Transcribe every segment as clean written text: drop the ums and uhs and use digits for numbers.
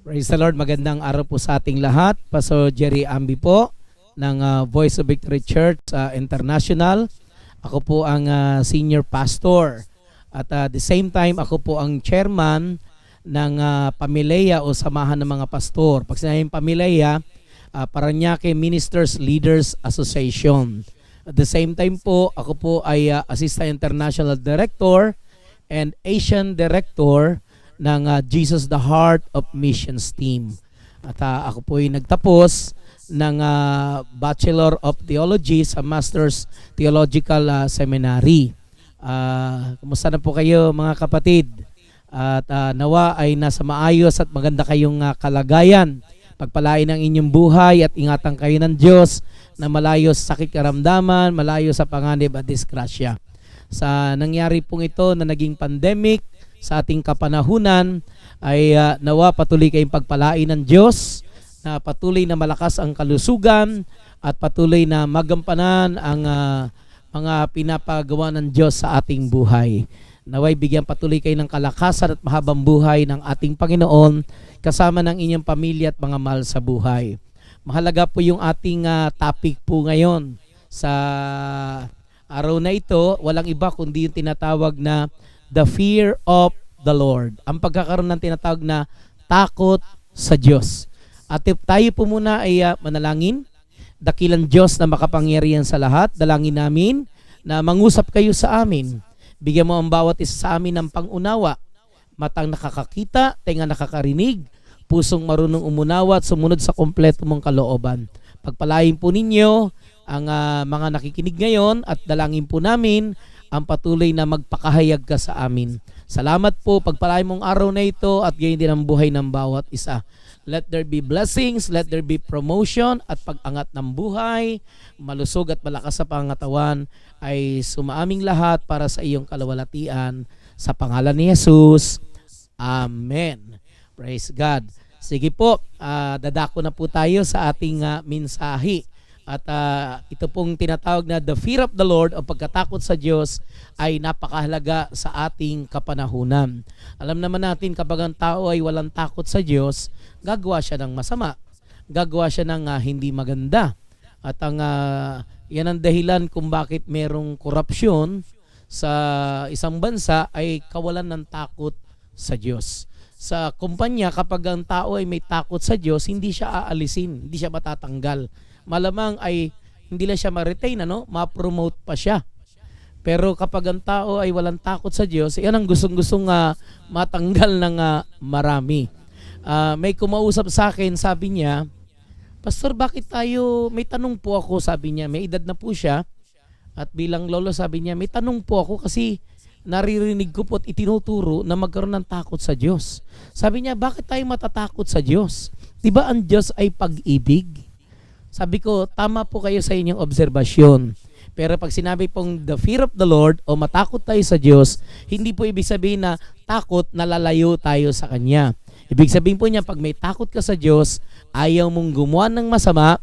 Praise the Lord, magandang araw po sa ating lahat. Pastor Jerry Ambi po ng Voice of Victory Church International. Ako po ang senior pastor at the same time ako po ang chairman ng Pamileya o Samahan ng mga Pastor. Pag sinabing Pamileya, Parañaque Ministers Leaders Association. At the same time po, ako po ay Assistant International Director and Asian Director ng Jesus the Heart of Missions Team. At ako po ay nagtapos ng Bachelor of Theology sa Master's Theological Seminary. Kumusta na po kayo mga kapatid? At nawa ay nasa maayos at maganda kayong kalagayan. Pagpalain ang inyong buhay at ingatan kayo ng Diyos na malayo sa sakit karamdaman, malayo sa panganib at disgrasya. Sa nangyari pong ito na naging pandemic, sa ating kapanahunan ay nawa patuloy kayong pagpalain ng Diyos, na patuloy na malakas ang kalusugan at patuloy na magampanan ang mga pinapagawa ng Diyos sa ating buhay. Naway bigyan patuloy kayo ng kalakasan at mahabang buhay ng ating Panginoon kasama ng inyong pamilya at mga mahal sa buhay. Mahalaga po yung ating topic po ngayon sa araw na ito. Walang iba kundi yung tinatawag na the fear of the Lord. Ang pagkakaroon ng tinatawag na takot sa Diyos. At tayo po muna ay manalangin. Dakilang Diyos na makapangyarihan sa lahat, dalangin namin na mangusap kayo sa amin. Bigyan mo ang bawat isa sa amin ng pangunawa. Matang nakakakita, tenga nakakarinig, pusong marunong umunawa at sumunod sa kompleto mong kalooban. Pagpalain po ninyo ang mga nakikinig ngayon at dalangin po namin ang patuloy na magpakahayag ka sa amin. Salamat po, pagpalain mong araw na ito at gayon din ang buhay ng bawat isa. Let there be blessings, let there be promotion at pag-angat ng buhay, malusog at malakas sa pangatawan ay sumaaming lahat para sa iyong kalawalatian. Sa pangalan ni Jesus, Amen. Praise God. Sige po, dadako na po tayo sa ating mensahe. At ito pong tinatawag na the fear of the Lord o pagkatakot sa Diyos ay napakahalaga sa ating kapanahunan. Alam naman natin kapag ang tao ay walang takot sa Diyos, gagawa siya ng masama. Gagawa siya ng hindi maganda. At yan ang dahilan kung bakit merong korupsyon sa isang bansa ay kawalan ng takot sa Diyos. Sa kumpanya, kapag ang tao ay may takot sa Diyos, hindi siya aalisin, hindi siya matatanggal. Malamang ay hindi lang siya ma-retain, ma-promote pa siya. Pero kapag ang tao ay walang takot sa Diyos, yan ang gustong-gustong matanggal ng marami. May kumausap sa akin, sabi niya, Pastor, bakit tayo, may tanong po ako, sabi niya, may edad na po siya, at bilang lolo sabi niya, may tanong po ako kasi naririnig ko po at itinuturo na magkaroon ng takot sa Diyos. Sabi niya, bakit tayo matatakot sa Diyos? Diba ang Diyos ay pag-ibig? Sabi ko, tama po kayo sa inyong obserbasyon. Pero pag sinabi pong the fear of the Lord o matakot tayo sa Diyos, hindi po ibig sabihin na takot na lalayo tayo sa Kanya. Ibig sabihin po niya, pag may takot ka sa Diyos, ayaw mong gumawa ng masama,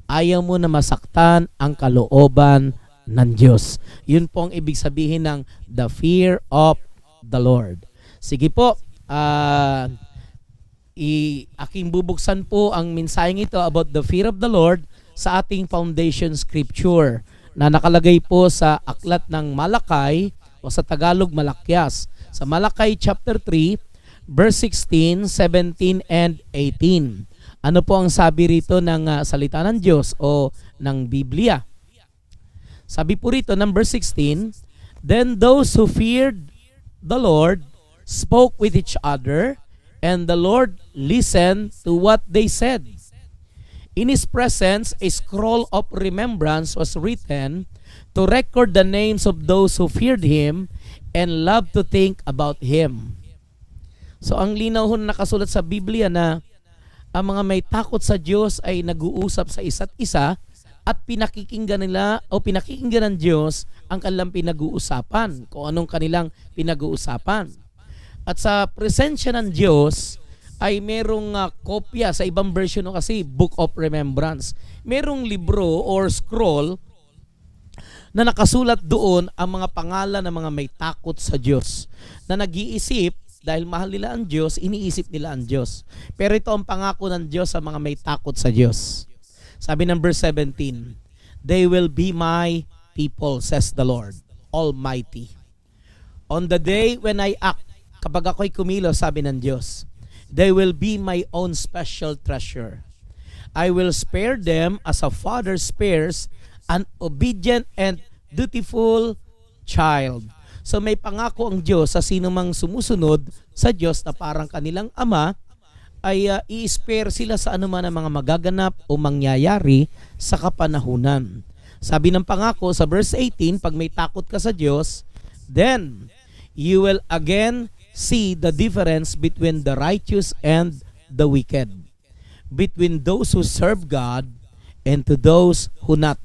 ayaw mo na masaktan ang kalooban ng Diyos. Yun po ang ibig sabihin ng the fear of the Lord. Sige po, aking bubuksan po ang mensaheng ito about the fear of the Lord sa ating foundation scripture na nakalagay po sa aklat ng Malakay o sa Tagalog Malakyas. Sa Malakay chapter 3, verse 16, 17, and 18. Ano po ang sabi rito ng salita ng Diyos o ng Biblia? Sabi po rito ng verse 16, then those who feared the Lord spoke with each other, and the Lord listened to what they said. In His presence, a scroll of remembrance was written to record the names of those who feared Him and loved to think about Him. So ang linaw ho na nakasulat sa Biblia na ang mga may takot sa Diyos ay nag-uusap sa isa't isa at pinakikinggan nila o pinakikinggan ng Diyos ang kanilang pinag-uusapan, kung anong kanilang pinag-uusapan. At sa presensya ng Diyos ay merong kopya sa ibang version o kasi Book of Remembrance. Merong libro or scroll na nakasulat doon ang mga pangalan ng mga may takot sa Diyos na nag-iisip dahil mahal nila ang Diyos, iniisip nila ang Diyos. Pero ito ang pangako ng Diyos sa mga may takot sa Diyos. Sabi ng verse 17, they will be my people, says the Lord Almighty. On the day when I act, kapag ako'y kumilos, sabi ng Diyos, they will be my own special treasure. I will spare them as a father spares an obedient and dutiful child. So may pangako ang Diyos sa sino mang sumusunod sa Diyos na parang kanilang ama, ay i-spare sila sa anuman ang mga magaganap o mangyayari sa kapanahunan. Sabi ng pangako sa verse 18, pag may takot ka sa Diyos, then you will again see the difference between the righteous and the wicked, between those who serve God and to those who not,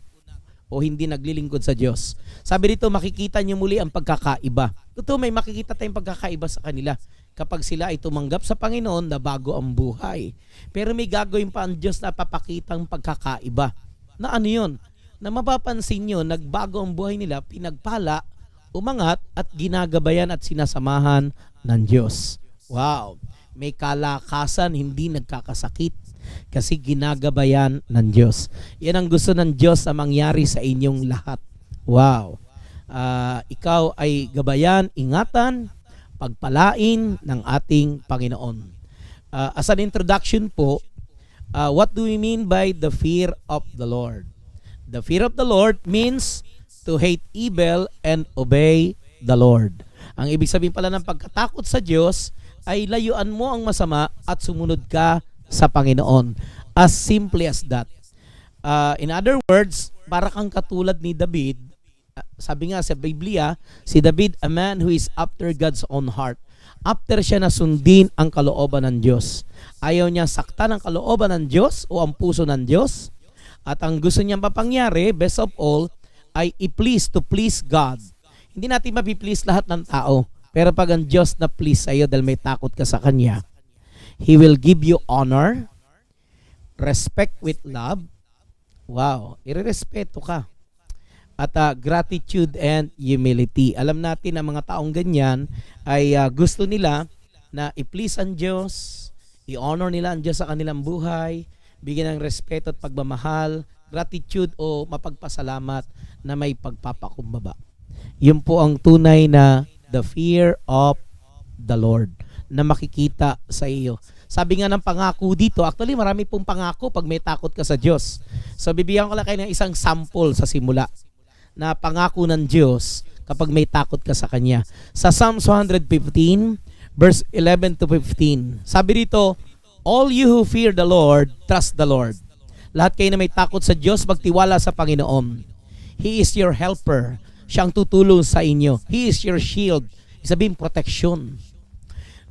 o hindi naglilingkod sa Diyos. Sabi dito, makikita niyo muli ang pagkakaiba. Totoo, may makikita tayong pagkakaiba sa kanila kapag sila ay tumanggap sa Panginoon na bago ang buhay. Pero may gagawin pa ang Diyos na papakitang pagkakaiba. Na ano yun? Na mapapansin nyo, nagbago ang buhay nila, pinagpala, umangat at ginagabayan at sinasamahan ng Diyos. Wow! May kalakasan, hindi nagkakasakit kasi ginagabayan ng Diyos. Yan ang gusto ng Diyos na mangyari sa inyong lahat. Wow! Ikaw ay gabayan, ingatan, pagpalain ng ating Panginoon. As an introduction po, what do we mean by the fear of the Lord? The fear of the Lord means to hate evil and obey the Lord. Ang ibig sabihin pala ng pagkatakot sa Diyos ay layuan mo ang masama at sumunod ka sa Panginoon. As simple as that. In other words, para kang katulad ni David. Sabi nga sa Biblia, si David, a man who is after God's own heart. After siya na sundin ang kalooban ng Diyos. Ayaw niya saktan ang kalooban ng Diyos o ang puso ng Diyos. At ang gusto niyang papangyari, best of all, ay to please God. Hindi natin mapiplease lahat ng tao. Pero pag ang Diyos na please sa'yo dahil may takot ka sa Kanya, He will give you honor, respect with love. Wow, irerespeto ka. At gratitude and humility. Alam natin na mga taong ganyan ay gusto nila na i-please ang Diyos, i-honor nila ang Diyos sa kanilang buhay, bigyan ng respeto at pagmamahal, gratitude o mapagpasalamat na may pagpapakumbaba. Yun po ang tunay na the fear of the Lord na makikita sa iyo. Sabi nga ng pangako dito, actually marami pong pangako pag may takot ka sa Diyos. So bibigyan ko lang kayo ng isang sample sa simula na pangako ng Diyos kapag may takot ka sa Kanya. Sa Psalms 115, verse 11 to 15, sabi dito, all you who fear the Lord, trust the Lord. Lahat kayo na may takot sa Diyos, magtiwala sa Panginoon. He is your helper. Siyang tutulong sa inyo. He is your shield. Sabihin, protection.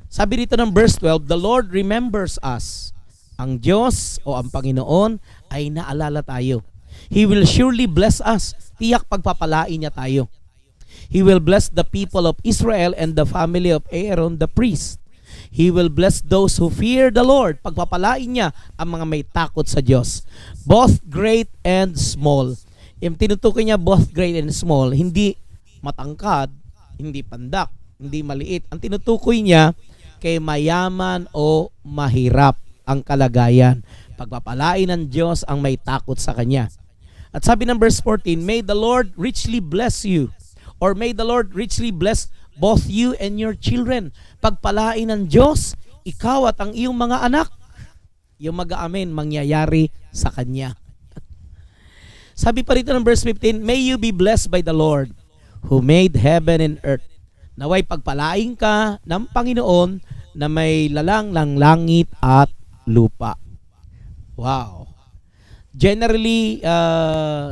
Sabi dito ng verse 12, the Lord remembers us. Ang Diyos o ang Panginoon ay naalala tayo. He will surely bless us. Tiyak pagpapalain niya tayo. He will bless the people of Israel and the family of Aaron the priest. He will bless those who fear the Lord. Pagpapalain niya ang mga may takot sa Diyos. Both great and small. Yung tinutukoy niya both great and small, hindi matangkad, hindi pandak, hindi maliit. Ang tinutukoy niya kay mayaman o mahirap ang kalagayan. Pagpapalain ng Diyos ang may takot sa Kanya. At sabi ng verse 14, may the Lord richly bless you, or may the Lord richly bless both you and your children. Pagpalain ng Diyos, ikaw at ang iyong mga anak. Yung mag-aamen, mangyayari sa Kanya. Sabi pa rito ng verse 15, may you be blessed by the Lord who made heaven and earth. Naway pagpalain ka ng Panginoon na may lalang ng langit at lupa. Wow. Generally,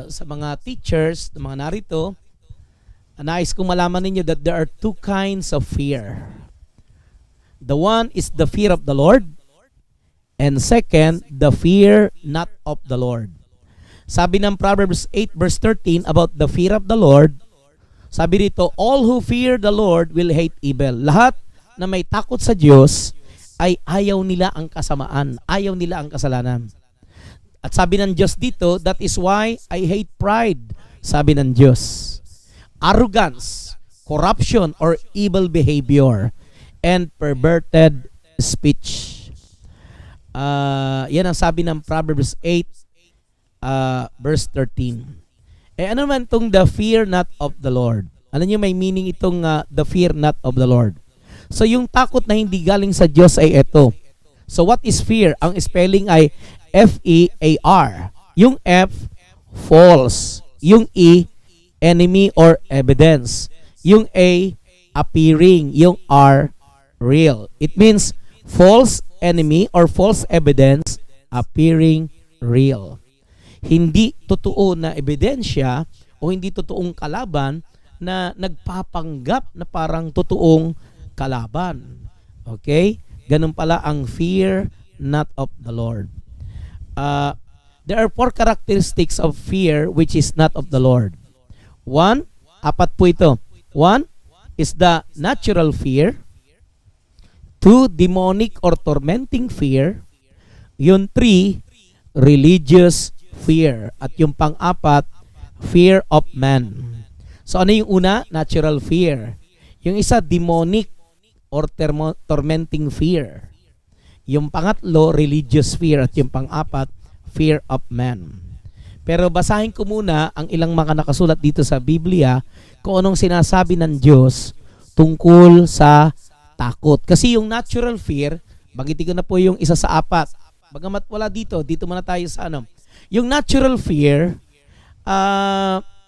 sa mga teachers, na mga narito, nais kong malaman ninyo that there are two kinds of fear. The one is the fear of the Lord, and second, the fear not of the Lord. Sabi ng Proverbs 8 verse 13 about the fear of the Lord, sabi dito, all who fear the Lord will hate evil. Lahat na may takot sa Diyos ay ayaw nila ang kasamaan, ayaw nila ang kasalanan. At sabi ng Diyos dito, that is why I hate pride, sabi ng Diyos. Arrogance, corruption, or evil behavior, and perverted speech. Yan ang sabi ng Proverbs 8, verse 13. Ano man itong the fear not of the Lord? Ano nyo may meaning itong the fear not of the Lord? So yung takot na hindi galing sa Diyos ay ito. So what is fear? Ang spelling ay F-E-A-R. Yung F, false. Yung E, enemy or evidence. Yung A, appearing. Yung R, real. It means false enemy or false evidence appearing real. Hindi totoo na ebidensya o hindi totoong kalaban na nagpapanggap na parang totoong kalaban. Okay? Ganun pala ang fear not of the Lord. There are 4 characteristics of fear which is not of the Lord. 1, 4 po ito. 1 is the natural fear. 2, demonic or tormenting fear. Yung 3, religious fear. At yung pang-4, fear of man. So ano yung una? Natural fear. Yung isa, demonic or tormenting fear. Yung pangatlo, religious fear. At yung pang-4, fear of man. Pero basahin ko muna ang ilang mga nakasulat dito sa Biblia kung anong sinasabi ng Diyos tungkol sa takot. Kasi yung natural fear, bagitin ko na po yung isa sa 4. Bagamat wala dito muna tayo sa ano. Yung natural fear,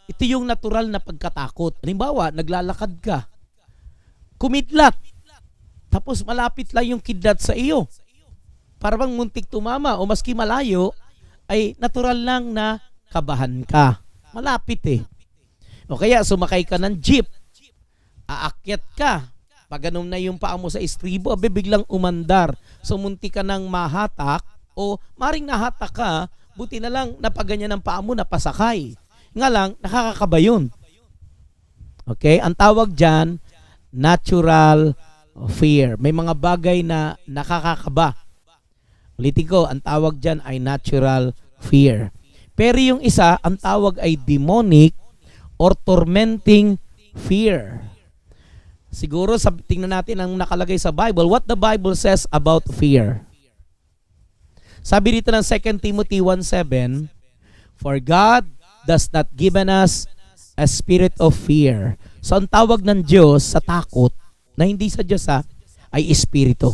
ito yung natural na pagkatakot. Halimbawa, naglalakad ka, kumidlat, tapos malapit lang yung kidlat sa iyo. Para bang muntik tumama o maski malayo, ay natural lang na kabahan ka. Malapit eh. O kaya sumakay ka ng jeep, aakyat ka, pag ganun na yung paa mo sa estribo, abe biglang umandar. So muntik ka nang mahatak o maring nahatak ka, buti na lang napaganyan ng paa mo, napasakay. Nga lang, nakakakaba yun. Okay? Ang tawag dyan, natural fear. May mga bagay na nakakakaba. Ulitin ko, ang tawag dyan ay natural fear. Pero yung isa, ang tawag ay demonic or tormenting fear. Siguro, tingnan natin ang nakalagay sa Bible. What the Bible says about fear. Sabi dito ng 2 Timothy 1:7, for God does not given us a spirit of fear. So, ang tawag ng Diyos sa takot, na hindi sa Diyos ay espiritu.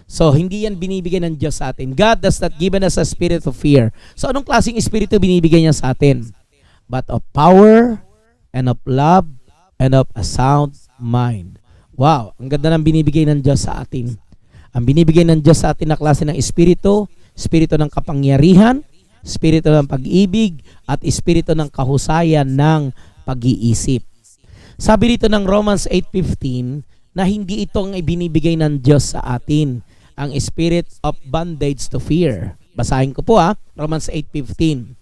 So, hindi yan binibigay ng Diyos sa atin. God does not given us a spirit of fear. So, anong klaseng espiritu binibigay niya sa atin? But of power, and of love, and of a sound mind. Wow, ang ganda ng binibigay ng Diyos sa atin. Ang binibigay ng Diyos sa atin na klase ng espiritu, espiritu ng kapangyarihan, espiritu ng pag-ibig, at espiritu ng kahusayan ng pag-iisip. Sabi dito ng Romans 8:15 na hindi ito ang ibinibigay ng Diyos sa atin, ang spirit of bondage to fear. Basahin ko po Romans 8:15.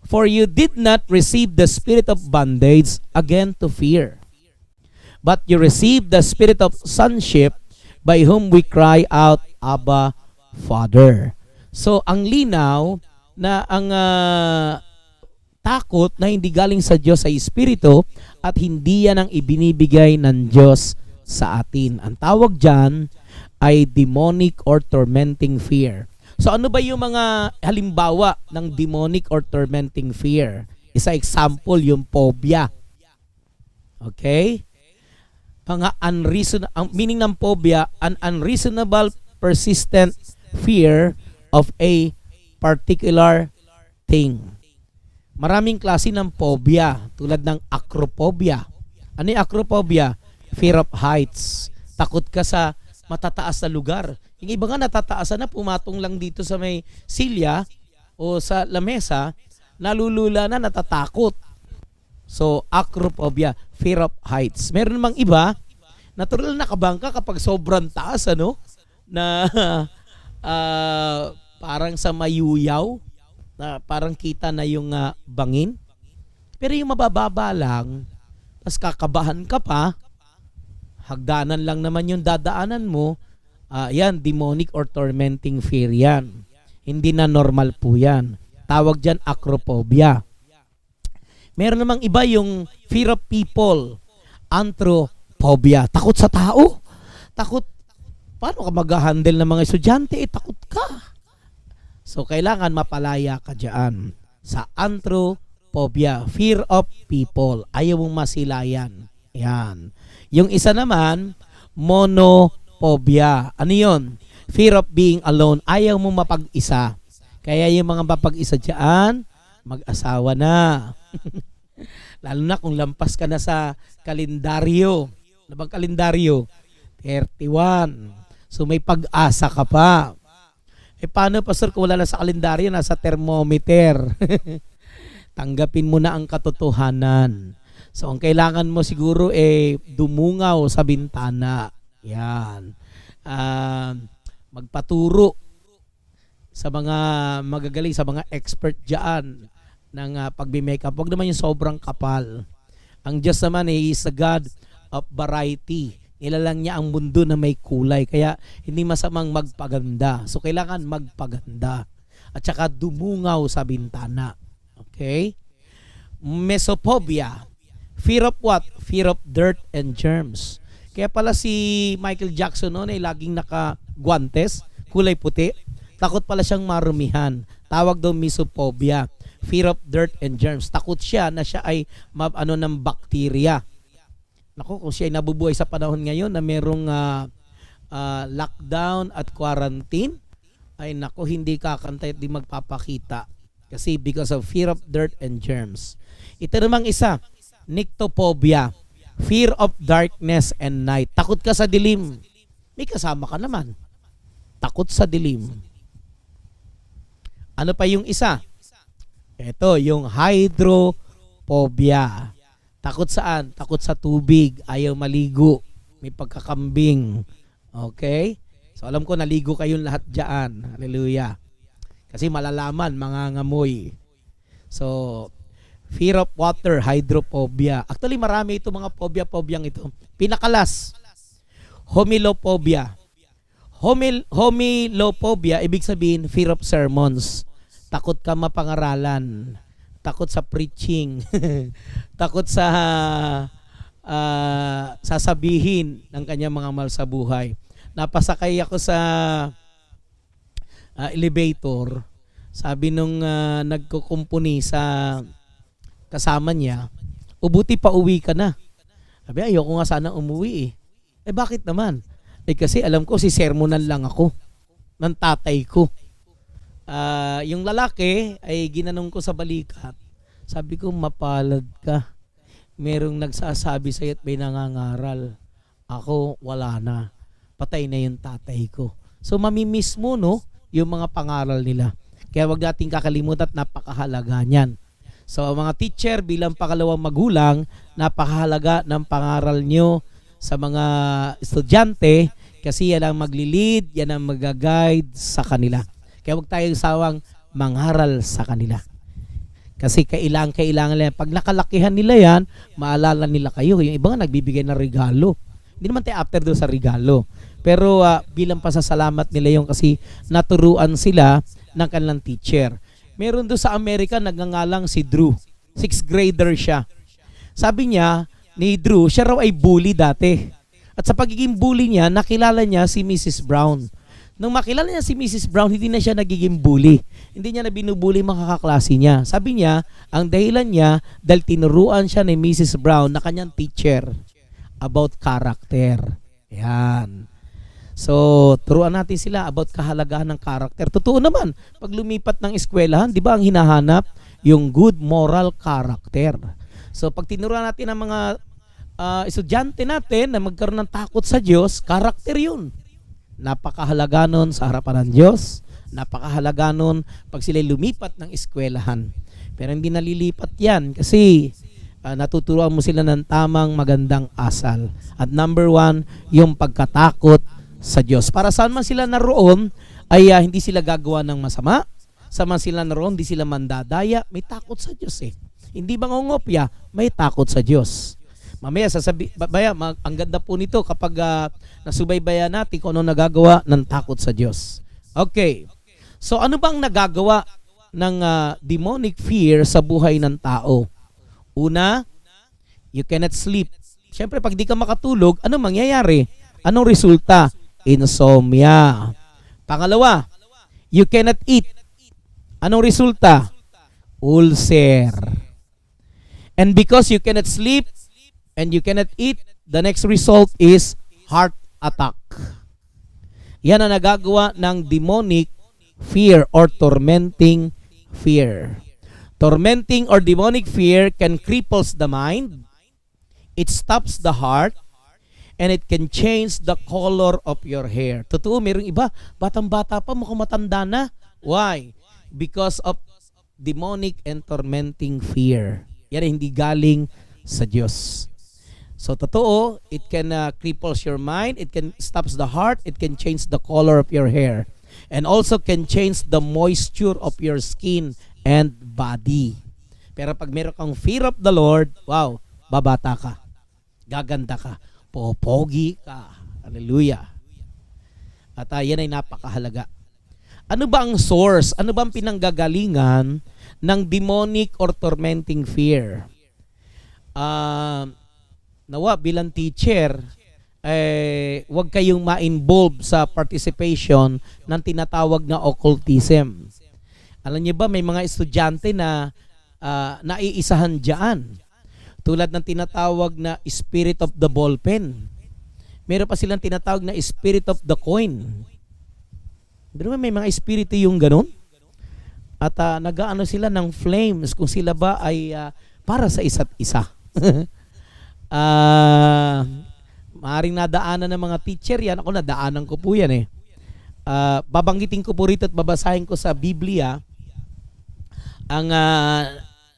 For you did not receive the spirit of bondage again to fear, but you received the spirit of sonship, by whom we cry out, Abba, Father. So, ang linaw na ang takot na hindi galing sa Diyos ay Espiritu at hindi yan ang ibinibigay ng Diyos sa atin. Ang tawag dyan ay demonic or tormenting fear. So ano ba yung mga halimbawa ng demonic or tormenting fear? Isa example, yung phobia. Okay? Ang meaning ng phobia, an unreasonable, persistent fear of a particular thing. Maraming klase ng phobia, tulad ng acrophobia. Ano yung acrophobia? Fear of heights. Takot ka sa matataas na lugar. Yung iba nga natataasan na, pumatong lang dito sa may silya o sa lamesa, nalulula na, natatakot. So, acrophobia, fear of heights. Meron namang iba, natural nakabangka kapag sobrang taas, ano? Na parang sa mayuyaw, na parang kita na yung bangin. Pero yung mabababa lang, tas kakabahan ka pa, hagdanan lang naman yung dadaanan mo, yan, demonic or tormenting fear yan. Hindi na normal po yan. Tawag dyan acrophobia. Meron namang iba yung fear of people, anthrophobia. Takot sa tao. Takot, paano ka mag-handle ng mga estudyante? Takot ka. So, kailangan mapalaya ka dyan. Sa anthrophobia, fear of people. Ayaw mong masilayan. Yan. Yung isa naman, monophobia. Ano yun? Fear of being alone. Ayaw mong mapag-isa. Kaya yung mga mapag-isa dyan, mag-asawa na. Lalo na kung lampas ka na sa kalendaryo. Ano bang kalendaryo? 31. So may pag-asa ka pa. Paano, Pastor, kung wala na sa kalendaryo, nasa thermometer? Tanggapin mo na ang katotohanan. So ang kailangan mo siguro dumungaw sa bintana. Yan. Magpaturo sa mga magagaling, sa mga expert dyan ng pagbi-makeup. Huwag naman yung sobrang kapal. Ang Diyos naman is a God of variety. Nilalang niya ang mundo na may kulay. Kaya hindi masamang magpaganda. So kailangan magpaganda. At saka dumungaw sa bintana. Okay? Mesophobia. Fear of what? Fear of dirt and germs. Kaya pala si Michael Jackson noon ay laging naka-guantes, kulay puti. Takot pala siyang marumihan. Tawag daw mesophobia. Fear of dirt and germs. Takot siya na siya ay ng bakterya. Naku, kung siya ay nabubuhay sa panahon ngayon na merong lockdown at quarantine, ay naku, hindi kakantay at di magpapakita. Kasi because of fear of dirt and germs. Ito namang isa, nyctophobia. Fear of darkness and night. Takot ka sa dilim. May kasama ka naman. Takot sa dilim. Ano pa yung isa? Ito, yung hydrophobia. Takot saan? Takot sa tubig. Ayaw maligo. May pagkakambing. Okay? So alam ko naligo kayong lahat dyan. Hallelujah. Kasi malalaman, mangangamoy. So, fear of water, hydrophobia. Actually, marami ito mga phobia-phobiang ito. Pinakalas, homilophobia. Homilophobia, ibig sabihin, fear of sermons. Takot ka mapangaralan. Takot sa preaching. Takot sa sasabihin ng kanyang mga mahal sa buhay. Napasakay ako sa elevator. Sabi nung nagkukumpuni sa kasama niya, buti pa uwi ka na. Sabi, ayoko nga sana umuwi bakit naman? Kasi alam ko si sermonan lang ako ng tatay ko. Yung lalaki ay ginanong ko sa balikat. Sabi ko, mapalad ka. Merong nagsasabi sa'yo at may nangangaral. Ako, wala na. Patay na yung tatay ko. So, mamimiss mo, no? Yung mga pangaral nila. Kaya wag nating kakalimutan at napakahalaga niyan. So, mga teacher bilang pangalawang magulang, napakahalaga ng pangaral nyo sa mga estudyante kasi yan ang magli-lead, yan ang mag-guide sa kanila. Kaya wag tayong sawang mangaral sa kanila. Kasi kailangan nila. Pag nakalakihan nila yan, maalala nila kayo. Yung iba nga nagbibigay ng regalo. Hindi naman tayo after doon sa regalo. Pero bilang pasasalamat nila yung kasi naturuan sila ng kanilang teacher. Meron doon sa Amerika nagngangalang si Drew. 6th grader siya. Sabi niya, ni Drew, siya raw ay bully dati. At sa pagiging bully niya, nakilala niya si Mrs. Brown. Nung makilala niya si Mrs. Brown, hindi na siya nagiging bully. Hindi niya na binubuli mga kaklase niya. Sabi niya, ang dahilan niya, dahil tinuruan siya ni Mrs. Brown na kanyang teacher about character. Yan. So, turuan natin sila about kahalagahan ng character. Totoo naman, pag lumipat ng eskwelahan, di ba ang hinahanap? Yung good moral character. So, pag tinuruan natin ang mga estudyante natin na magkaroon ng takot sa Diyos, character yun. Napakahalaga nun sa harapan ng Diyos. Napakahalaga nun pag sila lumipat ng eskwelahan. Pero hindi nalilipat yan kasi natuturuan mo sila ng tamang magandang asal. At number 1, yung pagkatakot sa Diyos. Para saan man sila naroon, ay hindi sila gagawa ng masama. Saan man sila naroon, hindi sila mandadaya. May takot sa Diyos eh. Hindi mangungopya, may takot sa Diyos. Mamaya ang ganda po nito kapag nasubaybayan natin kung ano nagagawa ng takot sa Diyos. Okay. So ano bang nagagawa ng demonic fear sa buhay ng tao? Una, you cannot sleep. Siyempre, pag di ka makatulog, ano mangyayari? Anong resulta? Insomnia. Pangalawa, you cannot eat. Anong resulta? Ulcer. And because you cannot sleep and you cannot eat, the next result is heart attack. Yan ang nagagawa ng demonic fear or tormenting fear. Tormenting or demonic fear can cripples the mind, it stops the heart, and it can change the color of your hair. Totoo, mayroong iba, batang-bata pa, mukhang matanda na. Why? Because of demonic and tormenting fear. Yan ay hindi galing sa Diyos. So, totoo, it can cripples your mind, it can stops the heart, it can change the color of your hair, and also can change the moisture of your skin and body. Pero pag meron kang fear of the Lord, wow, babata ka, gaganda ka, popogi ka. Hallelujah. At yan ay napakahalaga. Ano ba ang source? Ano ba ang pinanggagalingan ng demonic or tormenting fear? Nawa bilang teacher, huwag kayong ma-involve sa participation ng tinatawag na occultism. Alam niyo ba, may mga estudyante na naiisahan dyan. Tulad ng tinatawag na spirit of the ballpen. Meron pa silang tinatawag na spirit of the coin. Pero may mga espiritu yung ganun. At nag-aano sila ng flames kung sila ba ay para sa isa't isa. Maaring nadaanan ng mga teacher yan. Ako nadaanan ko po yan eh. Babanggitin ko po rito at babasahin ko sa Biblia ang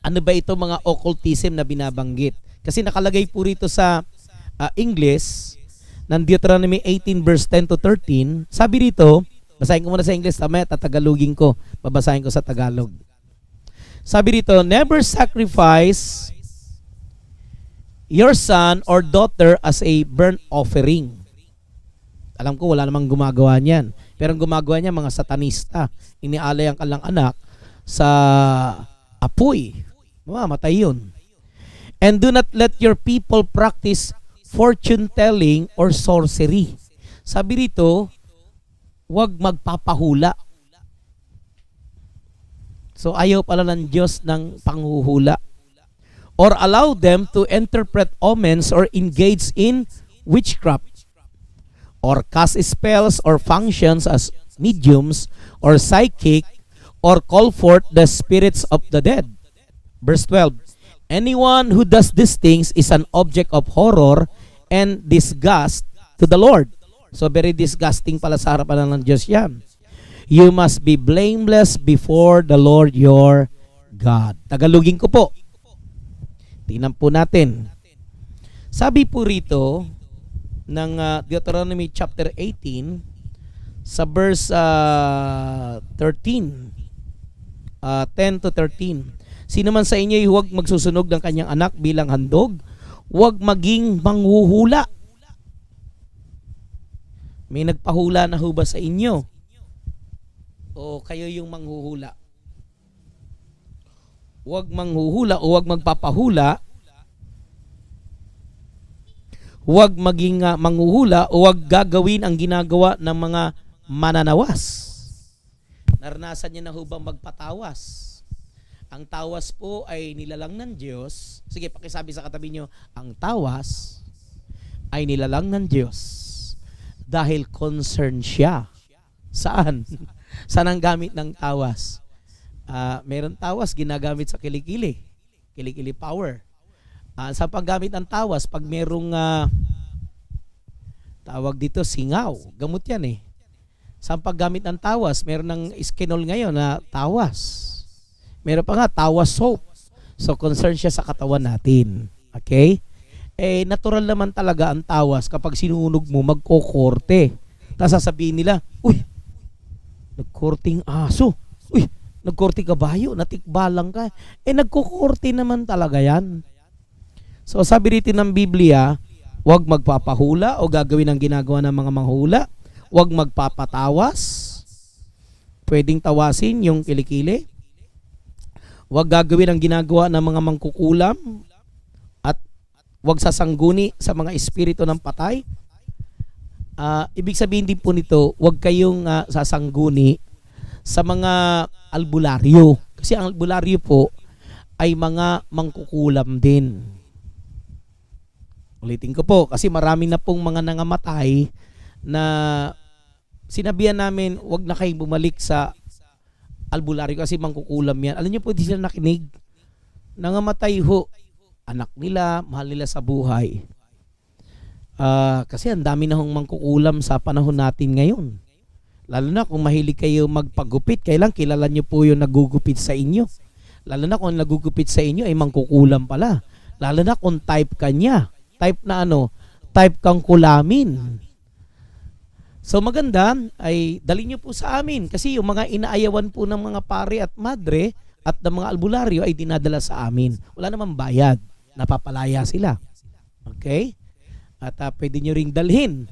ano ba ito mga occultism na binabanggit. Kasi nakalagay po rito sa English ng Deuteronomy 18 verse 10 to 13. Sabi rito, basahin ko muna sa English, tamaya tatagalogin ko, babasahin ko sa Tagalog. Sabi rito, never sacrifice your son or daughter as a burnt offering. Alam ko wala namang gumagawa niyan. Pero ang gumagawa niya mga satanista. Inialay ang kalang anak sa apoy. Mamamatay yun. And do not let your people practice fortune telling or sorcery. Sabi rito, huwag magpapahula. So ayaw pala ng Diyos ng panghuhula. Or allow them to interpret omens or engage in witchcraft. Or cast spells or functions as mediums or psychic or call forth the spirits of the dead. Verse 12, anyone who does these things is an object of horror and disgust to the Lord. So very disgusting pala sa harapan ng Diyos yan. You must be blameless before the Lord your God. Tagalogin ko po. Tingnan po natin. Sabi po rito ng Deuteronomy chapter 18 sa verse 13, 10 to 13. Sino man sa inyo ay huwag magsusunog ng kanyang anak bilang handog, huwag maging manghuhula. May nagpahula na ho ba sa inyo? O kayo yung manghuhula? Huwag manghuhula o huwag magpapahula. Huwag maging manghuhula o huwag gagawin ang ginagawa ng mga mananawas. Naranasan niyo na ho bang magpatawas? Ang tawas po ay nilalang ng Diyos. Sige, pakisabi sa katabi niyo, ang tawas ay nilalang ng Diyos dahil concern siya. Saan? Saan ang gamit ng tawas? Meron tawas ginagamit sa kilikili. Kilikili power. Sa paggamit ng tawas, pag merong tawag dito singaw, gamot yan eh. Sa paggamit ng tawas, meron ng iskinol ngayon na tawas. Meron pa nga tawas soap. So concern siya sa katawan natin. Okay? Natural naman talaga ang tawas kapag sinunog mo, magkokorte. Tapos sasabihin nila, uy, nagkorting aso. Uy, nagkorting kabayo, natikbalang ka. Nagkukorte naman talaga yan. So sabi rito ng Biblia, huwag magpapahula o gagawin ang ginagawa ng mga manghula. Huwag magpapatawas. Pwedeng tawasin yung kilikili. Huwag gagawin ang ginagawa ng mga mangkukulam. At huwag sasangguni sa mga espiritu ng patay. Ibig sabihin din po nito, huwag kayong sasangguni sa mga albularyo. Kasi ang albularyo po ay mga mangkukulam din. Ulitin ko po, kasi marami na pong mga nangamatay na sinabihan namin, wag na kayong bumalik sa albularyo kasi mangkukulam yan. Alam niyo po, di sila nakinig. Nangamatay ho, anak nila, mahal nila sa buhay. Kasi ang dami na hong mangkukulam sa panahon natin ngayon. Lalo na kung mahilig kayo magpagupit, kailan kilala niyo po yung nagugupit sa inyo. Lalo na kung nagugupit sa inyo ay mangkukulam pala. Lalo na kung type ka niya. Type na ano? Type kang kulamin. So maganda ay dali nyo po sa amin kasi yung mga inaayawan po ng mga pare at madre at ng mga albularyo ay dinadala sa amin. Wala namang bayad. Napapalaya sila. Okay? At pwede nyo ring dalhin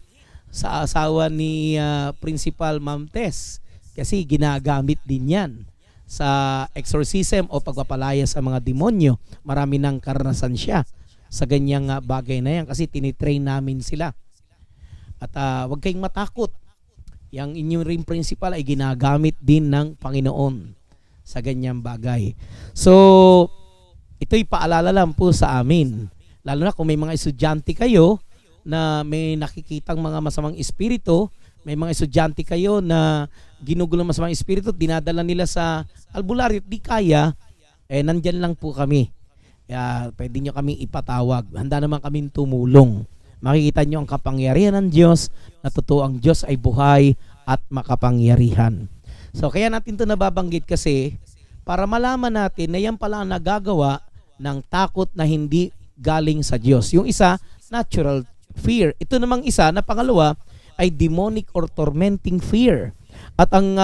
sa asawa ni Principal Ma'am Tess kasi ginagamit din yan sa exorcism o pagpapalaya sa mga demonyo. Marami ng karanasan siya sa ganyang bagay na yan kasi tinitrain namin sila. At huwag kayong matakot. Yang inyong ring principal ay ginagamit din ng Panginoon sa ganyang bagay. So, ito'y paalala lang po sa amin. Lalo na kung may mga estudyante kayo na may nakikitang mga masamang espiritu, may mga estudyante kayo na ginugulo ng masamang espiritu, dinadala nila sa albularyo, di kaya, nandyan lang po kami. Pwede nyo kaming ipatawag. Handa naman kaming tumulong. Makikita nyo ang kapangyarihan ng Diyos na totoo ang Diyos ay buhay at makapangyarihan. So kaya natin ito nababanggit kasi para malaman natin na yan pala ang nagagawa ng takot na hindi galing sa Diyos. Yung isa, natural fear. Ito namang isa na pangalawa ay demonic or tormenting fear. At ang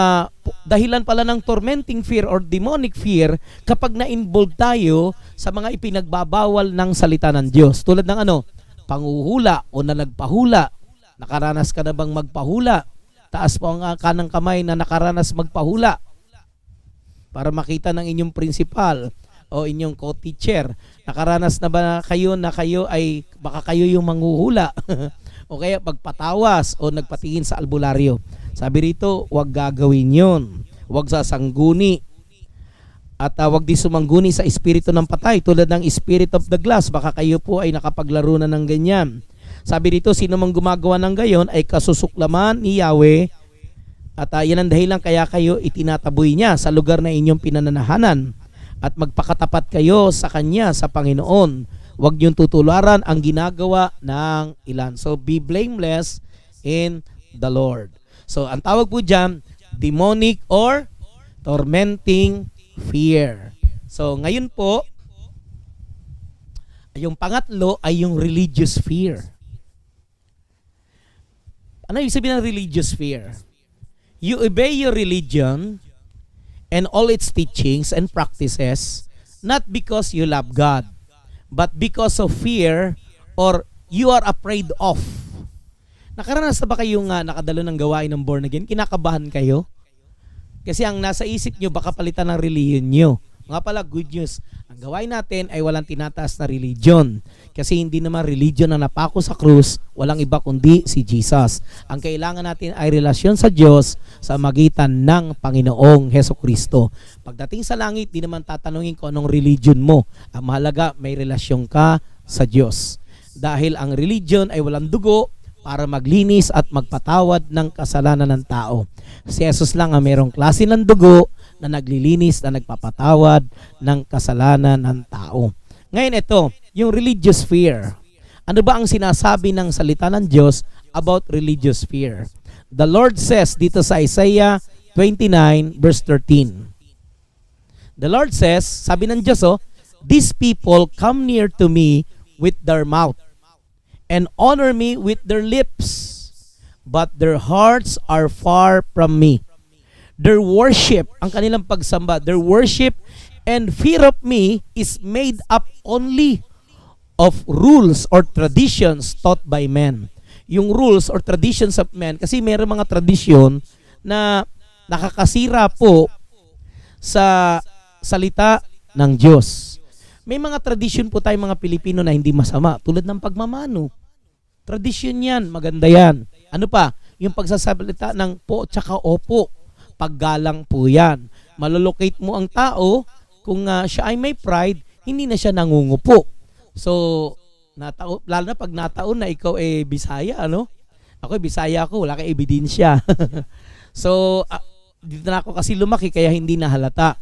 dahilan pala ng tormenting fear or demonic fear kapag na-involve tayo sa mga ipinagbabawal ng salita ng Diyos. Tulad ng panguhula o na nagpahula. Nakaranas ka na bang magpahula? Taas po ang kanang kamay na nakaranas magpahula para makita ng inyong principal o inyong co-teacher. Nakaranas na ba kayo na kayo ay baka kayo yung manghuhula o kaya pagpatawas o nagpatingin sa albularyo? Sabi rito, huwag gagawin yun. Huwag sasangguni. At huwag di sumangguni sa espiritu ng patay tulad ng spirit of the glass. Baka kayo po ay nakapaglaro na ng ganyan. Sabi rito, sino mang gumagawa ng gayon ay kasusuklaman ni Yahweh. At yan ang dahilan kaya kayo itinataboy niya sa lugar na inyong pinananahanan. At magpakatapat kayo sa Kanya, sa Panginoon. Huwag niyong tutularan ang ginagawa ng ilan. So be blameless in the Lord. So, ang tawag po dyan, demonic or tormenting fear. So, ngayon po, yung pangatlo ay yung religious fear. Ano yung sabihin ng religious fear? You obey your religion and all its teachings and practices not because you love God, but because of fear or you are afraid of. Nakaranas na ba kayong nakadalo ng gawain ng born again? Kinakabahan kayo? Kasi ang nasa isip nyo, baka palitan ng religion nyo. Nga pala, good news. Ang gawain natin ay walang tinataas na religion. Kasi hindi naman religion na napako sa krus, walang iba kundi si Jesus. Ang kailangan natin ay relasyon sa Diyos sa magitan ng Panginoong Hesukristo. Pagdating sa langit, di naman tatanungin kung anong religion mo. Ang mahalaga, may relasyon ka sa Diyos. Dahil ang religion ay walang dugo, para maglinis at magpatawad ng kasalanan ng tao. Si Jesus lang ang merong klase ng dugo na naglilinis na nagpapatawad ng kasalanan ng tao. Ngayon ito, yung religious fear. Ano ba ang sinasabi ng salita ng Diyos about religious fear? The Lord says dito sa Isaiah 29 verse 13. The Lord says, sabi ng Diyos, these people come near to me with their mouth and honor me with their lips, but their hearts are far from me. Their worship, ang kanilang pagsamba, their worship and fear of me is made up only of rules or traditions taught by men. Yung rules or traditions of men, kasi mayroong mga tradisyon na nakakasira po sa salita ng Diyos. May mga tradisyon po tayong mga Pilipino na hindi masama, tulad ng pagmamano. Tradisyon yan, maganda yan. Ano pa? Yung pagsasalita ng po tsaka opo. Paggalang po yan. Malolocate mo ang tao, kung siya ay may pride, hindi na siya nangungupo. So, lalo na pag nataon na ikaw Bisaya, ano? Ako Bisaya ako, wala kang ebidensya. So, dito na ako kasi lumaki kaya hindi nahalata.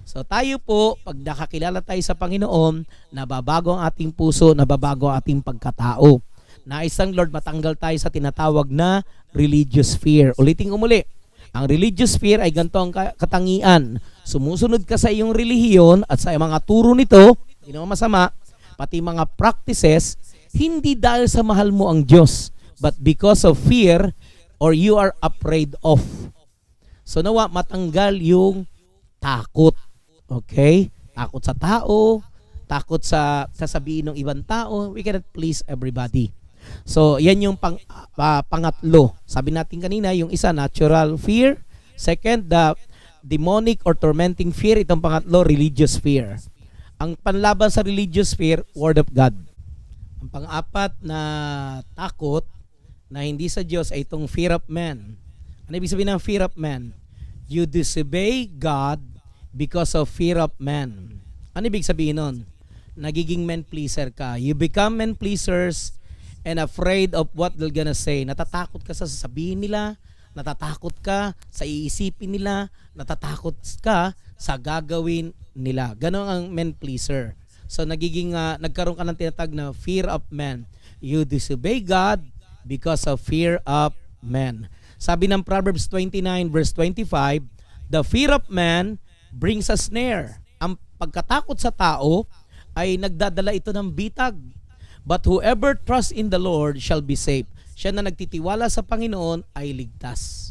So tayo po, pag nakakilala tayo sa Panginoon, nababago ang ating puso, nababago ang ating pagkatao. Nais ng Lord matanggal tayo sa tinatawag na religious fear. Ulitin umuli, ang religious fear ay ganito ang katangian. Sumusunod ka sa iyong relihiyon at sa mga turo nito, hindi naman masama, pati mga practices, hindi dahil sa mahal mo ang Diyos, but because of fear or you are afraid of. So nawa matanggal yung takot. Okay? Takot sa tao, takot sa sasabihin ng ibang tao. We cannot please everybody. So, yan yung pangatlo. Sabi natin kanina, yung isa, natural fear. Second, the demonic or tormenting fear. Itong pangatlo, religious fear. Ang panlaban sa religious fear, Word of God. Ang pang-apat na takot na hindi sa Diyos ay itong fear of man. Ano ibig sabihin ng fear of man? You disobey God because of fear of man. Ano ibig sabihin nun? Nagiging man-pleaser ka. You become man-pleasers and afraid of what they're gonna say. Natatakot ka sa sasabihin nila, natatakot ka sa iisipin nila, natatakot ka sa gagawin nila. Ganon ang man-pleaser. So nagkaroon ka ng tinatag na fear of man. You disobey God because of fear of man. Sabi ng Proverbs 29 verse 25, the fear of man brings a snare. Ang pagkatakot sa tao ay nagdadala ito ng bitag. But whoever trusts in the Lord shall be saved. Siya na nagtitiwala sa Panginoon ay ligtas.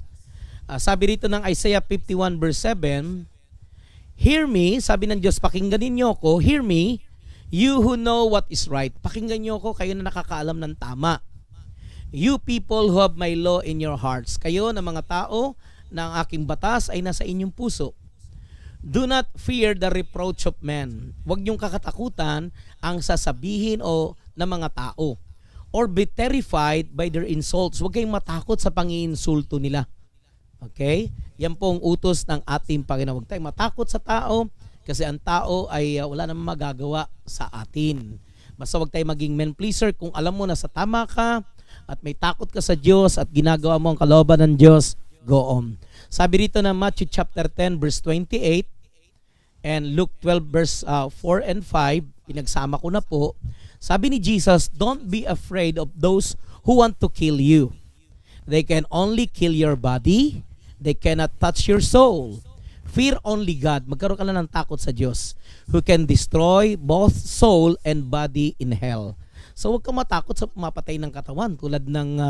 Sabi rito ng Isaiah 51 verse 7, hear me, sabi ng Diyos, pakinggan ninyo ko, hear me, you who know what is right. Pakinggan niyo ko, kayo na nakakaalam ng tama. You people who have my law in your hearts. Kayo na mga tao na ang aking batas ay nasa inyong puso. Do not fear the reproach of men. Huwag niyong kakatakutan ang sasabihin ng mga tao. Or be terrified by their insults. Huwag kayong matakot sa pang-iinsulto nila. Okay? Yan po ang utos ng ating Panginoon. Huwag tayong matakot sa tao kasi ang tao ay wala namang magagawa sa atin. Basta huwag tayong maging man-pleaser. Kung alam mo na sa tama ka at may takot ka sa Diyos at ginagawa mo ang kalooban ng Diyos, go on. Sabi rito na Matthew chapter 10 verse 28 and Luke 12 verse 4 and 5, pinagsama ko na po. Sabi ni Jesus, don't be afraid of those who want to kill you. They can only kill your body. They cannot touch your soul. Fear only God. Magkaroon ka lang ng takot sa Diyos who can destroy both soul and body in hell. So huwag kang matakot sa mapatay ng katawan tulad ng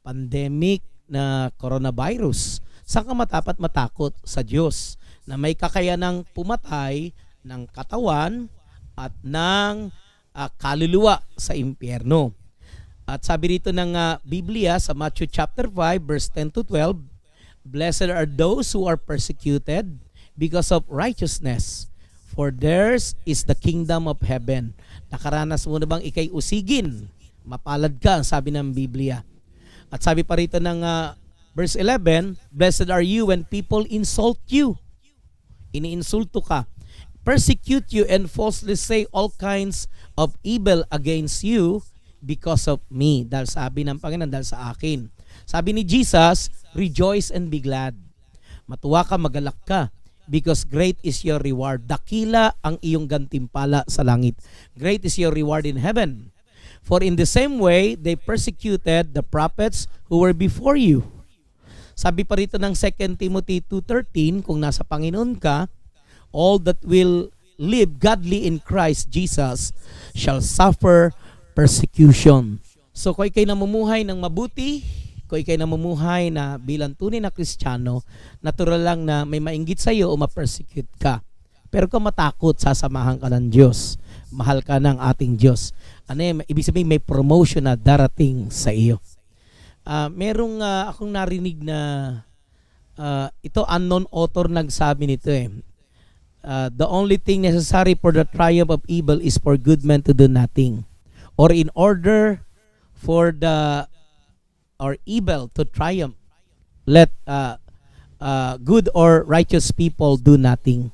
pandemic na coronavirus. Saan ka matakot sa Diyos na may kakayanang pumatay ng katawan at ng kaluluwa sa impyerno. At sabi rito ng Biblia sa Matthew chapter 5 verse 10 to 12, "Blessed are those who are persecuted because of righteousness, for theirs is the kingdom of heaven." Nakaranas mo na bang ikay usigin? Mapalad ka, sabi ng Biblia. At sabi pa rito ng verse 11, "Blessed are you when people insult you." Iniinsulto ka. "Persecute you and falsely say all kinds of evil against you because of me." Dahil sabi ng Panginoon, dahil sa akin. Sabi ni Jesus, "Rejoice and be glad." Matuwa ka, magalak ka, because great is your reward. Dakila ang iyong gantimpala sa langit. Great is your reward in heaven. For in the same way, they persecuted the prophets who were before you. Sabi pa rito ng 2 Timothy 2:13, kung nasa Panginoon ka, all that will live godly in Christ Jesus shall suffer persecution. So kung ikay namumuhay ng mabuti, kung ikay namumuhay na bilang tunay na Kristiyano, natural lang na may mainggit sa iyo o ma-persecute ka. Pero kung matakot, sasamahan ka ng Diyos. Mahal ka ng ating Diyos. Ibig sabihin may promotion na darating sa iyo. Merong akong narinig na ito unknown author nagsabi nito the only thing necessary for the triumph of evil is for good men to do nothing, or in order for the or evil to triumph, let good or righteous people do nothing.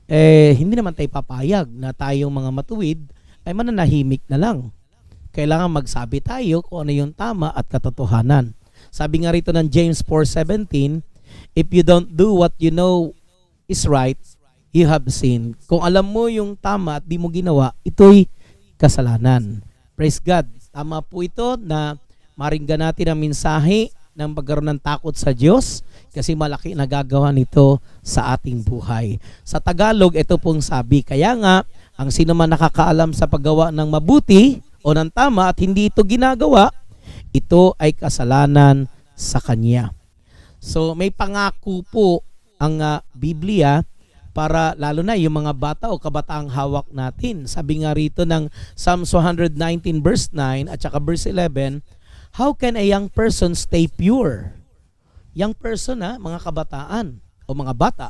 Hindi naman tayo papayag na tayong mga matuwid ay mananahimik na lang. Kailangan magsabi tayo kung ano yung tama at katotohanan. Sabi nga rito ng James 4:17, "If you don't do what you know is right, you have sinned." Kung alam mo yung tama at di mo ginawa, ito'y kasalanan. Praise God. Tama po ito na maringgan natin ang mensahe ng pagkaroon ng takot sa Diyos, kasi malaki nagagawa nito sa ating buhay. Sa Tagalog, ito pong sabi, kaya nga, ang sino man nakakaalam sa paggawa ng mabuti o ng tama at hindi ito ginagawa, ito ay kasalanan sa kanya. So may pangako po ang Biblia para lalo na yung mga bata o kabataang hawak natin. Sabi nga rito ng Psalms 119 verse 9 at saka verse 11, "How can a young person stay pure?" Young person mga kabataan o mga bata.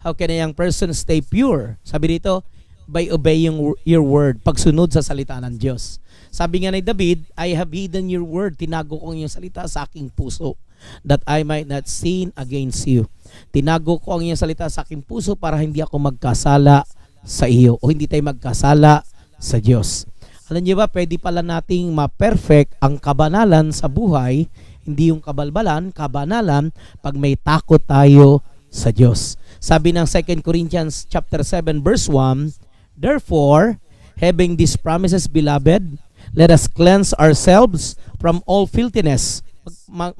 "How can a young person stay pure?" Sabi dito, "By obeying your word." Pagsunod sa salita ng Diyos. Sabi nga ni David, "I have hidden your word." Tinago ko ang iyong salita sa aking puso, that I might not sin against you. Tinago ko ang iyong salita sa aking puso para hindi ako magkasala sa iyo o hindi tayo magkasala sa Diyos. Alam niyo ba, pwede pala nating ma-perfect ang kabanalan sa buhay, hindi yung kabalbalan, kabanalan, pag may takot tayo sa Diyos. Sabi ng 2 Corinthians chapter 7 verse 1, "Therefore, having these promises, beloved, let us cleanse ourselves from all filthiness."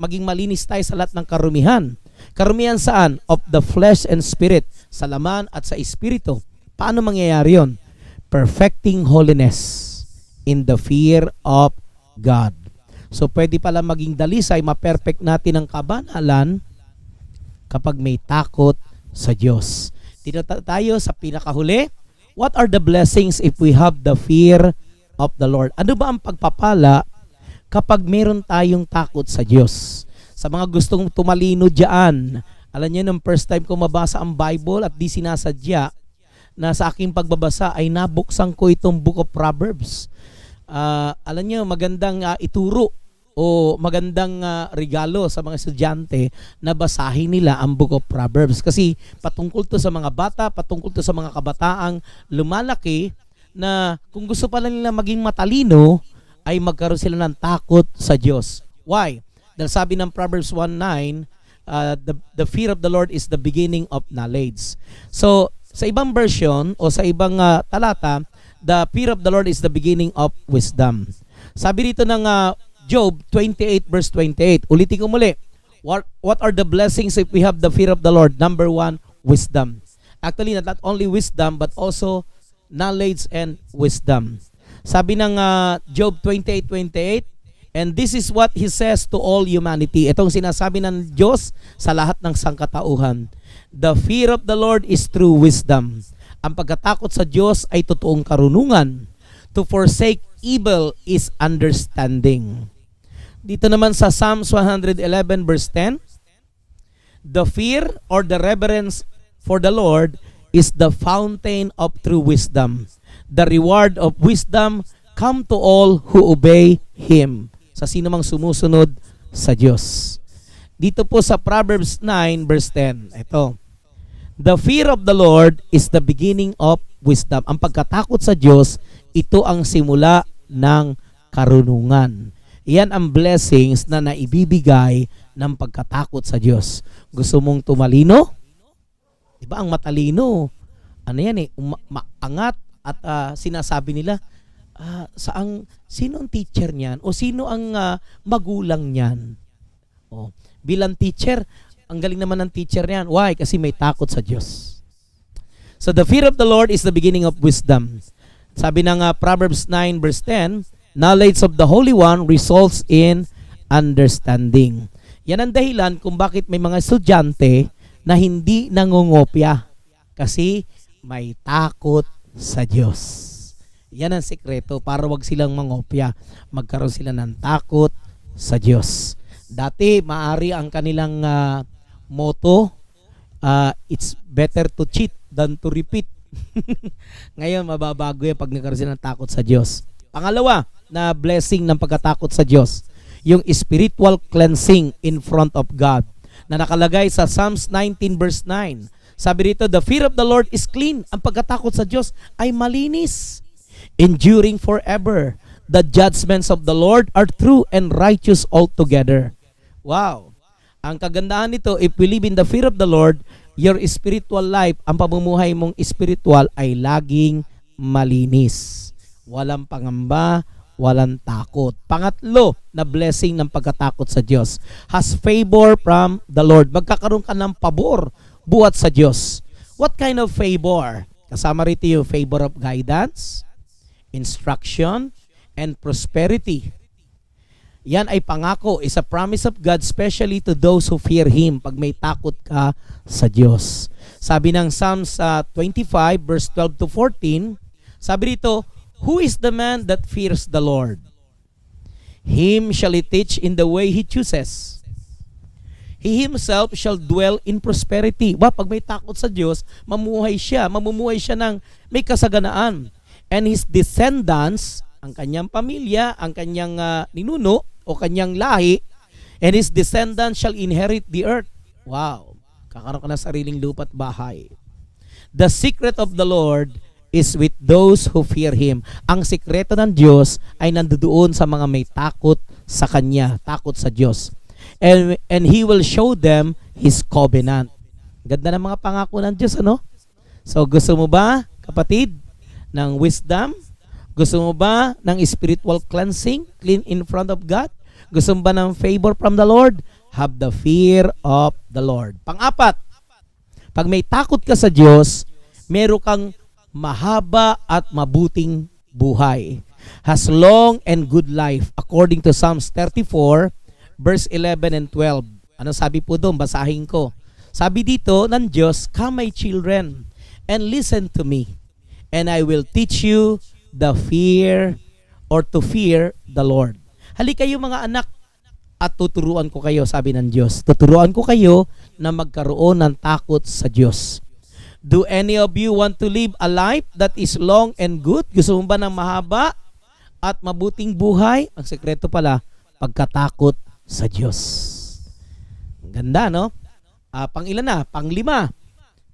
Maging malinis tayo sa lahat ng karumihan. Karumihan saan? Of the flesh and spirit. Sa laman at sa espiritu. Paano mangyayari yon? Perfecting holiness in the fear of God. So pwede pala maging dalisay, ma-perfect natin ang kabanalan kapag may takot sa Diyos. Dito tayo sa pinakahuli. What are the blessings if we have the fear of the Lord? Ano ba ang pagpapala kapag meron tayong takot sa Diyos? Sa mga gustong tumalino dyan, alam niyo, nung first time ko mabasa ang Bible at di sinasadya, na sa aking pagbabasa ay nabuksan ko itong Book of Proverbs. Alam niyo, magandang ituro o magandang regalo sa mga estudyante na basahin nila ang Book of Proverbs. Kasi patungkol to sa mga bata, patungkol to sa mga kabataang lumalaki na kung gusto pala nila maging matalino, ay magkaroon sila ng takot sa Diyos. Why? Dahil sabi ng Proverbs 1:9, the fear of the Lord is the beginning of knowledge. So, sa ibang version o sa ibang talata, the fear of the Lord is the beginning of wisdom. Sabi dito ng Job 28 verse 28. Ulitin ko muli. What are the blessings if we have the fear of the Lord? Number 1, wisdom. Actually, not only wisdom but also knowledge and wisdom. Sabi ng Job 28:28, "And this is what He says to all humanity." Itong sinasabi ng Diyos sa lahat ng sangkatauhan. "The fear of the Lord is true wisdom. Ang pagkatakot sa Diyos ay totoong karunungan. To forsake evil is understanding. Dito naman sa Psalms 111 verse 10, the fear or the reverence for the Lord is the fountain of true wisdom. The reward of wisdom come to all who obey Him. Sa sino mang sumusunod sa Diyos. Dito po sa Proverbs 9 verse 10, ito. The fear of the Lord is the beginning of wisdom. Ang pagkatakot sa Diyos, ito ang simula ng karunungan. Iyan ang blessings na naibibigay ng pagkatakot sa Diyos. Gusto mong tumalino? Diba ang matalino? Ano yan maangat at sinasabi nila, sino ang teacher niyan? O sino ang magulang niyan? Bilang teacher, ang galing naman ng teacher niyan. Why? Kasi may takot sa Diyos. So the fear of the Lord is the beginning of wisdom. Sabi ng Proverbs 9 verse 10, knowledge of the Holy One results in understanding. Yan ang dahilan kung bakit may mga estudyante na hindi nangungopya. Kasi may takot sa Diyos. Yan ang sikreto para wag silang mangopya. Magkaroon sila ng takot sa Diyos. Dati, maari ang kanilang motto, it's better to cheat than to repeat. Ngayon, mababago yan pag nagkaroon sila ng takot sa Diyos. Pangalawa na blessing ng pagkatakot sa Diyos, yung spiritual cleansing in front of God, na nakalagay sa Psalms 19 verse 9. Sabi rito, the fear of the Lord is clean. Ang pagkatakot sa Diyos ay malinis, enduring forever. The judgments of the Lord are true and righteous altogether. Wow! Ang kagandahan nito, if we live in the fear of the Lord, your spiritual life, ang pamumuhay mong spiritual ay laging malinis. Walang pangamba, walang takot. Pangatlo na blessing ng pagkatakot sa Diyos, has favor from the Lord. Magkakaroon ka ng pabor buhat sa Diyos. What kind of favor? Kasama rito yung favor of guidance, instruction, and prosperity. Yan ay pangako, is a promise of God, especially to those who fear Him, pag may takot ka sa Diyos. Sabi ng Psalms 25 verse 12 to 14, sabi rito, who is the man that fears the Lord? Him shall He teach in the way He chooses. He Himself shall dwell in prosperity. Pag may takot sa Diyos, mamumuhay siya ng may kasaganaan. And his descendants, ang kanyang pamilya, ang kanyang ninuno, o kanyang lahi, and his descendants shall inherit the earth. Wow! Kakaroon ka ng sariling lupa at bahay. The secret of the Lord is with those who fear Him. Ang sikreto ng Diyos ay nandoon sa mga may takot sa Kanya, takot sa Diyos. And He will show them His covenant. Ganda ng mga pangako ng Diyos, ano? So gusto mo ba, kapatid, ng wisdom? Gusto mo ba ng spiritual cleansing, clean in front of God? Gusto mo ba ng favor from the Lord? Have the fear of the Lord. Pang-apat, pag may takot ka sa Diyos, meron kang mahaba at mabuting buhay. Has long and good life, according to Psalms 34, verse 11 and 12. Ano sabi po doon? Basahin ko. Sabi dito ng Diyos, come my children, and listen to me, and I will teach you the fear or to fear the Lord. Halika kayo mga anak at tuturuan ko kayo, sabi ng Diyos. Tuturuan ko kayo na magkaroon ng takot sa Diyos. Do any of you want to live a life that is long and good? Gusto mo ba ng mahaba at mabuting buhay? Ang sekreto pala, pagkatakot sa Diyos. Ganda, no? Pang-ilan na? Pang-5.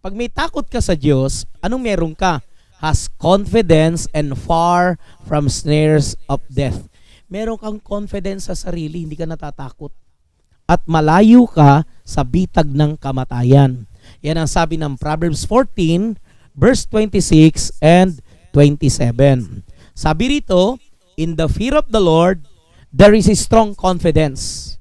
Pag may takot ka sa Diyos, anong meron ka? Has confidence and far from snares of death. Meron kang confidence sa sarili, hindi ka natatakot. At malayo ka sa bitag ng kamatayan. Yan ang sabi ng Proverbs 14, verse 26 and 27. Sabi rito, in the fear of the Lord, there is a strong confidence.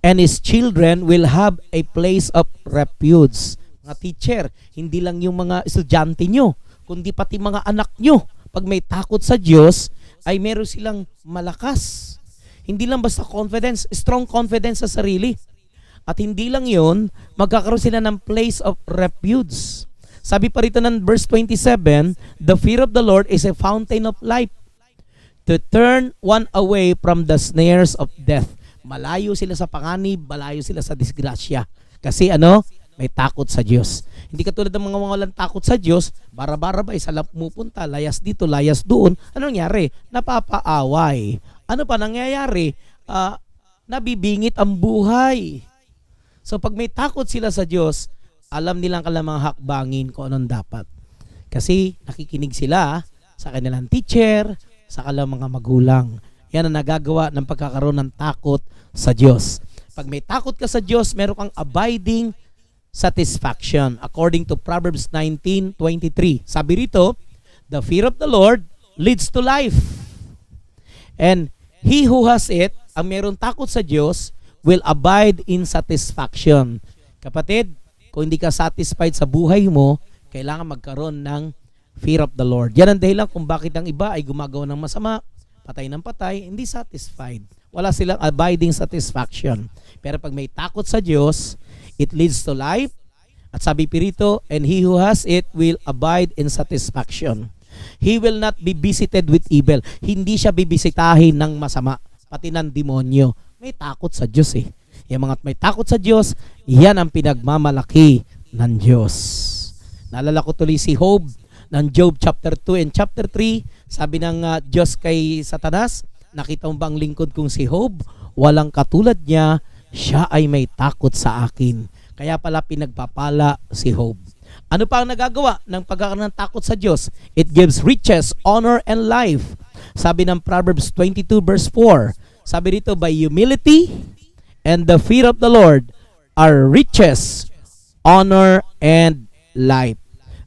And His children will have a place of refuge. Mga teacher, hindi lang yung mga estudyante nyo, kundi pati mga anak nyo, pag may takot sa Diyos, ay meron silang malakas. Hindi lang basta confidence, strong confidence sa sarili. At hindi lang yun, magkakaroon sila ng place of refuge. Sabi pa rito ng verse 27, the fear of the Lord is a fountain of life to turn one away from the snares of death. Malayo sila sa panganib, malayo sila sa disgrasya. Kasi may takot sa Diyos. Hindi katulad ng mga walang takot sa Diyos, bara-bara ba, isa lang pumupunta, layas dito, layas doon. Ano nangyari? Napapaaway. Ano pa nangyayari? Nabibingit ang buhay. So pag may takot sila sa Diyos, alam nilang mga hakbangin kung anong dapat. Kasi nakikinig sila sa kanilang teacher, sa kanilang mga magulang. Yan ang nagagawa ng pagkakaroon ng takot sa Diyos. Pag may takot ka sa Diyos, meron kang abiding satisfaction. According to Proverbs 19:23. Sabi rito, the fear of the Lord leads to life. And he who has it, ang meron takot sa Diyos, will abide in satisfaction. Kapatid, kung hindi ka satisfied sa buhay mo, kailangan magkaroon ng fear of the Lord. Yan ang dahilan kung bakit ang iba ay gumagawa ng masama, patay ng patay, hindi satisfied. Wala silang abiding satisfaction. Pero pag may takot sa Diyos, it leads to life. At sabi pirito, and he who has it will abide in satisfaction. He will not be visited with evil. Hindi siya bibisitahin ng masama, pati ng demonyo. May takot sa Diyos Yung mga may takot sa Diyos, yan ang pinagmamalaki ng Diyos. Naalala ko tuloy si Job ng Job chapter 2 and chapter 3. Sabi ng Diyos kay Satanas, nakita mo ba ang lingkod kong si Job? Walang katulad niya, siya ay may takot sa akin. Kaya pala pinagpapala si Job. Ano pa ang nagagawa ng pagkakaroon ng takot sa Diyos? It gives riches, honor, and life. Sabi ng Proverbs 22 verse 4, sabi dito, by humility and the fear of the Lord are riches, honor, and life.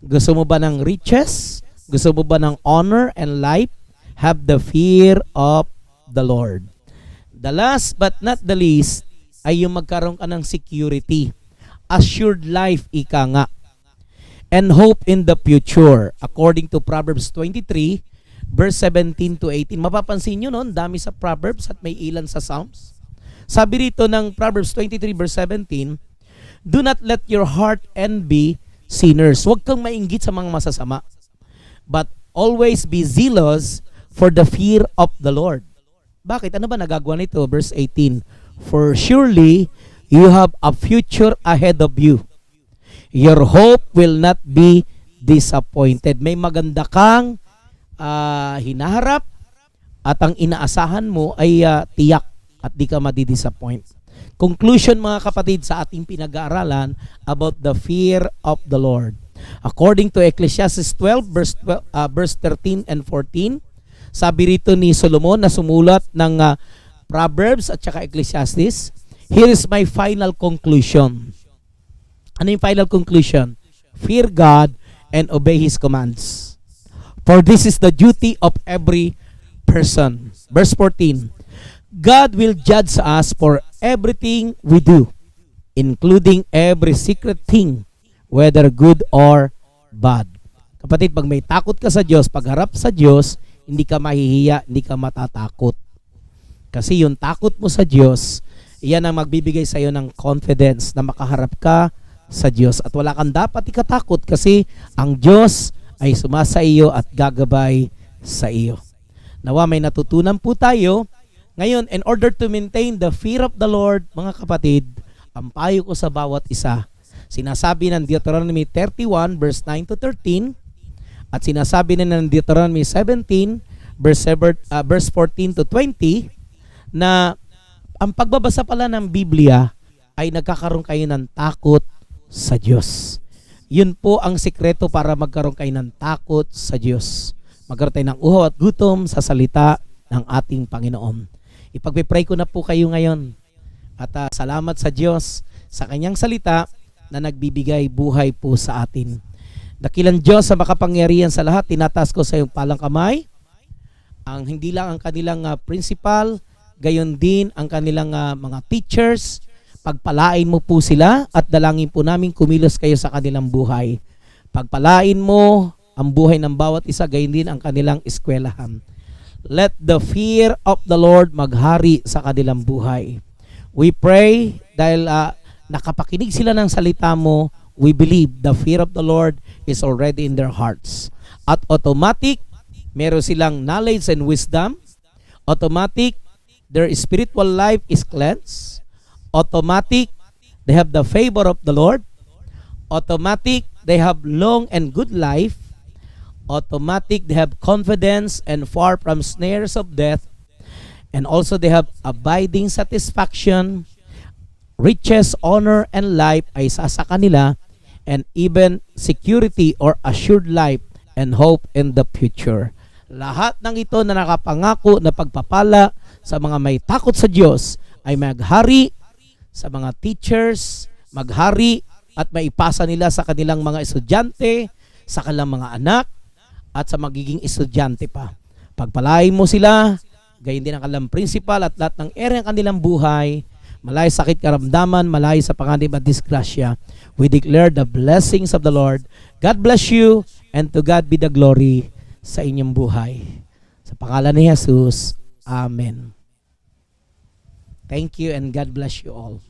Gusto mo ba ng riches? Gusto mo ba ng honor and life? Have the fear of the Lord. The last but not the least ay yung magkaroon ka ng security. Assured life, ika nga. And hope in the future. According to Proverbs 23, verse 17 to 18. Mapapansin nyo noon, dami sa Proverbs at may ilan sa Psalms. Sabi rito ng Proverbs 23 verse 17, do not let your heart envy sinners. Huwag kang mainggit sa mga masasama. But always be zealous for the fear of the Lord. Bakit? Ano ba nagagawa nito? Verse 18, for surely you have a future ahead of you. Your hope will not be disappointed. May maganda kang hinaharap at ang inaasahan mo ay tiyak at di ka madidisappoint. Conclusion mga kapatid sa ating pinag-aaralan about the fear of the Lord. According to Ecclesiastes 12 verse 13 and 14, sabi rito ni Solomon na sumulat ng Proverbs at saka Ecclesiastes, here is my final conclusion. Ano yung final conclusion? Fear God and obey His commands. For this is the duty of every person. Verse 14, God will judge us for everything we do, including every secret thing, whether good or bad. Kapatid, pag may takot ka sa Diyos, pagharap sa Diyos, hindi ka mahihiya, hindi ka matatakot. Kasi yung takot mo sa Diyos, iyan ang magbibigay sa iyo ng confidence na makaharap ka sa Diyos. At wala kang dapat ikatakot kasi ang Diyos ay sumasa iyo at gagabay sa iyo. Nawa may natutunan po tayo. Ngayon, in order to maintain the fear of the Lord, mga kapatid, ang payo ko sa bawat isa, sinasabi ng Deuteronomy 31 verse 9 to 13 at sinasabi na ng Deuteronomy 17 verse 14 to 20 na ang pagbabasa pala ng Biblia ay nagkakaroon kayo ng takot sa Diyos. Yun po ang sikreto para magkaroon kayo ng takot sa Diyos. Magkaroon tayo ng uhaw at gutom sa salita ng ating Panginoon. Ipagpipray ko na po kayo ngayon. At salamat sa Diyos sa kanyang salita na nagbibigay buhay po sa atin. Dakilang Diyos sa makapangyarihan sa lahat, tinataas ko sa iyong palang kamay. Hindi lang ang kanilang principal, gayon din ang kanilang mga teachers. Pagpalain mo po sila at dalangin po namin kumilos kayo sa kanilang buhay. Pagpalain mo ang buhay ng bawat isa, gayon din ang kanilang eskwelahan. Let the fear of the Lord maghari sa kanilang buhay. We pray dahil nakapakinig sila ng salita mo, we believe the fear of the Lord is already in their hearts. At automatic, meron silang knowledge and wisdom. Automatic, their spiritual life is cleansed. Automatic, they have the favor of the Lord. Automatic, they have long and good life. Automatic, they have confidence and far from snares of death. And also they have abiding satisfaction, riches, honor, and life ay sa kanila, and even security or assured life and hope in the future. Lahat ng ito na nakapangako na pagpapala sa mga may takot sa Diyos ay maghari sa mga teachers, maghari at maipasa nila sa kanilang mga estudyante, sa kanilang mga anak, at sa magiging estudyante pa. Pagpalain mo sila, gayon din ang kanilang principal at lahat ng area ng kanilang buhay, malay sakit karamdaman, malay sa panganib at disgrasya. We declare the blessings of the Lord. God bless you, and to God be the glory sa inyong buhay. Sa pangalan ni Jesus, Amen. Thank you, and God bless you all.